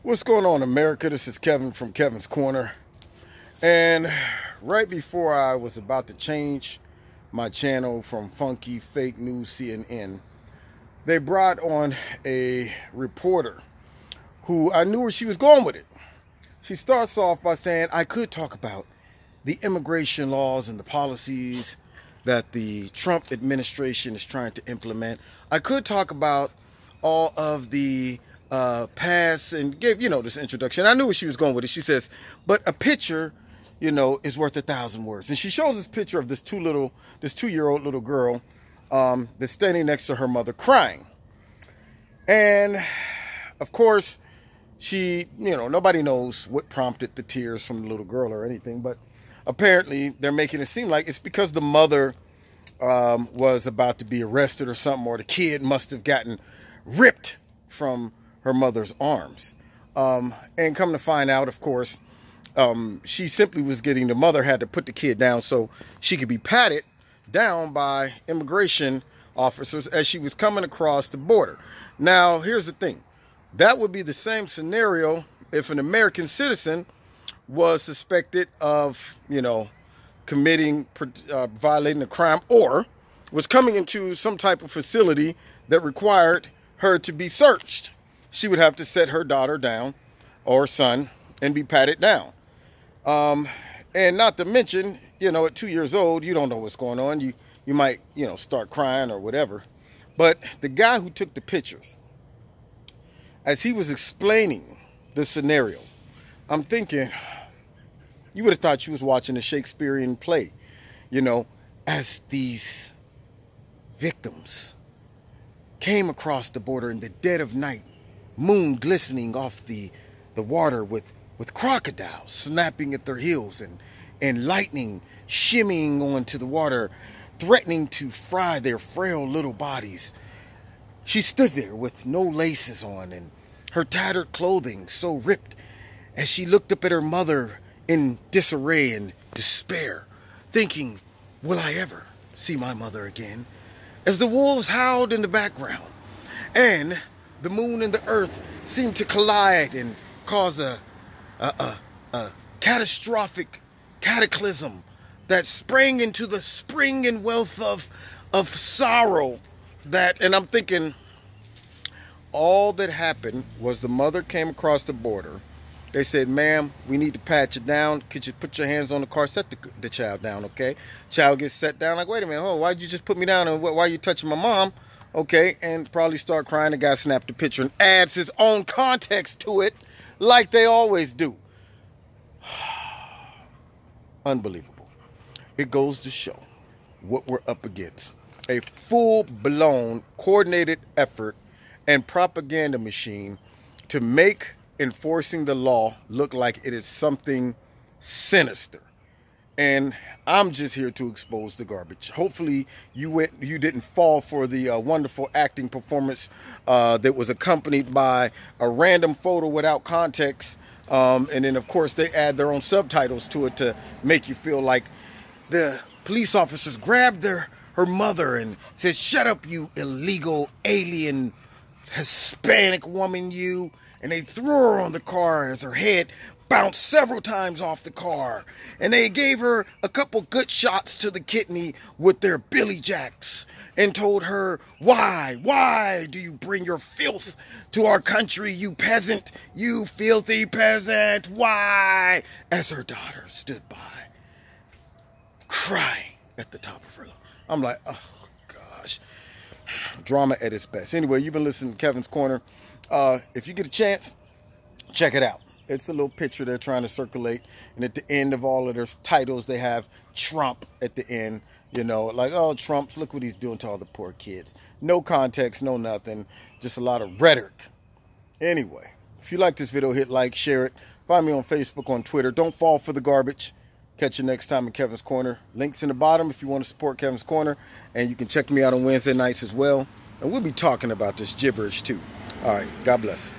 What's going on, America? This is Kevin from Kevin's Corner. And right before I was about to change my channel from funky fake news CNN, they brought on a reporter who I knew where she was going with it. She starts off by saying, I could talk about the immigration laws and the policies that the Trump administration is trying to implement. I could talk about all of the pass, and gave, this introduction. I knew where she was going with it. She says, but a picture, is worth 1,000 words. And she shows this picture of this two-year-old little girl that's standing next to her mother crying. And of course, she, nobody knows what prompted the tears from the little girl or anything, but apparently they're making it seem like it's because the mother was about to be arrested or something, or the kid must have gotten ripped from her mother's arms. And come to find out, of course, she simply was the mother had to put the kid down so she could be patted down by immigration officers as she was coming across the border. Now, here's the thing. That would be the same scenario if an American citizen was suspected of, committing, violating a crime, or was coming into some type of facility that required her to be searched. She would have to set her daughter down or son and be patted down. And not to mention, at 2 years old, you don't know what's going on. You might, start crying or whatever. But the guy who took the pictures, as he was explaining the scenario, I'm thinking, you would have thought you was watching a Shakespearean play, as these victims came across the border in the dead of night, moon glistening off the water with crocodiles snapping at their heels and lightning shimmying onto the water, threatening to fry their frail little bodies. She stood there with no laces on and her tattered clothing so ripped as she looked up at her mother in disarray and despair, thinking, will I ever see my mother again? As the wolves howled in the background and the moon and the earth seemed to collide and cause a catastrophic cataclysm that sprang into the spring and wealth of sorrow. And I'm thinking, all that happened was the mother came across the border. They said, ma'am, we need to pat you down. Could you put your hands on the car? Set the child down, okay? Child gets set down. Like, wait a minute. Oh, why'd you just put me down? And why are you touching my mom? Okay, and probably start crying. The guy snapped the picture and adds his own context to it, like they always do. Unbelievable. It goes to show what we're up against. A full-blown coordinated effort and propaganda machine to make enforcing the law look like it is something sinister. And I'm just here to expose the garbage. Hopefully you didn't fall for the wonderful acting performance that was accompanied by a random photo without context. And then, of course, they add their own subtitles to it to make you feel like the police officers grabbed her mother and said, shut up, you illegal alien Hispanic woman, you. And they threw her on the car as her head bounced several times off the car. And they gave her a couple good shots to the kidney with their Billy Jacks and told her, why do you bring your filth to our country, you peasant, you filthy peasant, why? As her daughter stood by, crying at the top of her lungs. I'm like, oh gosh, drama at its best. Anyway, you've been listening to Kevin's Corner. If you get a chance, check it out. It's a little picture they're trying to circulate. And at the end of all of their titles, they have Trump at the end. Like, oh, Trump's, look what he's doing to all the poor kids. No context, no nothing. Just a lot of rhetoric. Anyway, if you like this video, hit like, share it. Find me on Facebook, on Twitter. Don't fall for the garbage. Catch you next time in Kevin's Corner. Links in the bottom if you want to support Kevin's Corner. And you can check me out on Wednesday nights as well. And we'll be talking about this gibberish too. All right. God bless.